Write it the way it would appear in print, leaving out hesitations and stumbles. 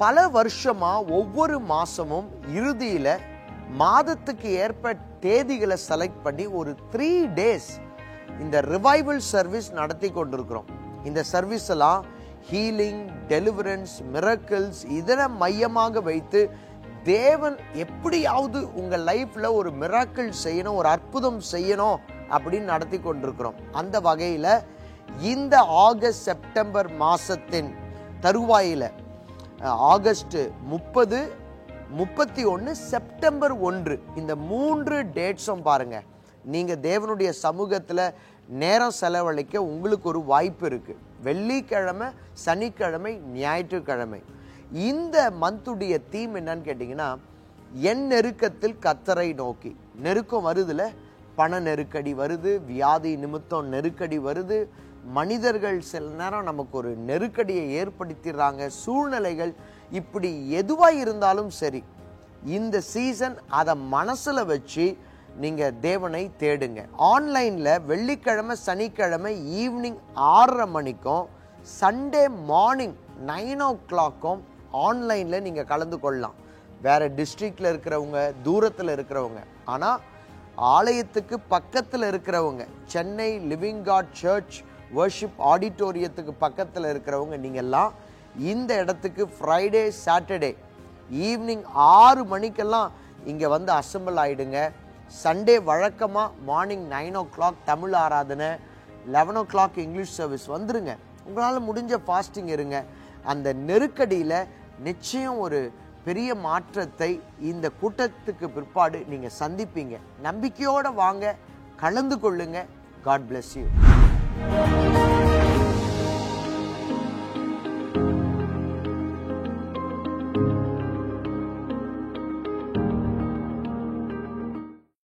பல வருஷமா ஒவ்வொரு மாசமும் இறுதியில மாதத்துக்கு ஏற்ப தேதிகளை செலக்ட் பண்ணி ஒரு 3 days இந்த ரிவைவல் சர்வீஸ் நடத்தி கொண்டிருக்கிறோம். இந்த சர்வீஸ் எல்லாம் ஹீலிங், டெலிவரன்ஸ், மிரக்கிள்ஸ் இதனை மையமாக வைத்து தேவன் எப்படியாவது உங்க லைஃப்ல ஒரு மிராக்கிள் செய்யணும், ஒரு அற்புதம் செய்யணும் அப்படின்னு நடத்தி கொண்டிருக்கிறோம். அந்த வகையில இந்த ஆகஸ்ட் செப்டம்பர் மாசத்தின் தருவாயில ஆகஸ்ட் 30, 31, செப்டம்பர் 1 இந்த 3 டேட்ஸும் பாருங்க, நீங்க தேவனுடைய சமூகத்துல நேரம் செலவழிக்க உங்களுக்கு ஒரு வாய்ப்பு இருக்கு. வெள்ளிக்கிழமை, சனிக்கிழமை, ஞாயிற்றுக்கிழமை. இந்த மந்த்துடைய தீம் என்னன்னு கேட்டீங்கன்னா, என் நெருக்கத்தில் கர்த்தரை நோக்கி. நெருக்கம் வருதுல, பண நெருக்கடி வருது, வியாதி நிமித்தம் நெருக்கடி வருது, மனிதர்கள் சில நேரம் நமக்கு ஒரு நெருக்கடியை ஏற்படுத்திடுறாங்க, சூழ்நிலைகள் இப்படி எதுவா இருந்தாலும் சரி, இந்த சீசன் அதை மனசுல வச்சு நீங்க தேவனை தேடுங்க. ஆன்லைன்ல வெள்ளிக்கிழமை, சனிக்கிழமை ஈவினிங் 6:30 மணிக்கும் சண்டே மார்னிங் 9 o'clock ஆன்லைன்ல நீங்க கலந்து கொள்ளலாம். வேற டிஸ்ட்ரிக்ட்ல இருக்கிறவங்க, தூரத்துல இருக்கிறவங்க, ஆனா ஆலயத்துக்கு பக்கத்துல இருக்கிறவங்க, Chennai living god church worship ஆடிட்டோரியத்துக்கு பக்கத்துல இருக்கிறவங்க, நீங்க எல்லாம் இந்த இடத்துக்கு ஃப்ரைடே சாட்டர்டே ஈவினிங் 6 மணிக்கெல்லாம் இங்க வந்து அசம்பிள் ஆயிடுங்க. சண்டே வழக்கமா மார்னிங் 9 o'clock தமிழ் ஆராதனை, 11 o'clock இங்கிலீஷ் சர்வீஸ் வந்துருங்க. உங்களால் முடிஞ்ச ஃபாஸ்டிங் இருங்க. அந்த நெருக்கடியில நிச்சயம் ஒரு பெரிய மாற்றத்தை இந்த கூட்டத்துக்கு பிற்பாடு நீங்க சந்திப்பீங்க. நம்பிக்கையோட வாங்க, கலந்து கொள்ளுங்க. God bless you.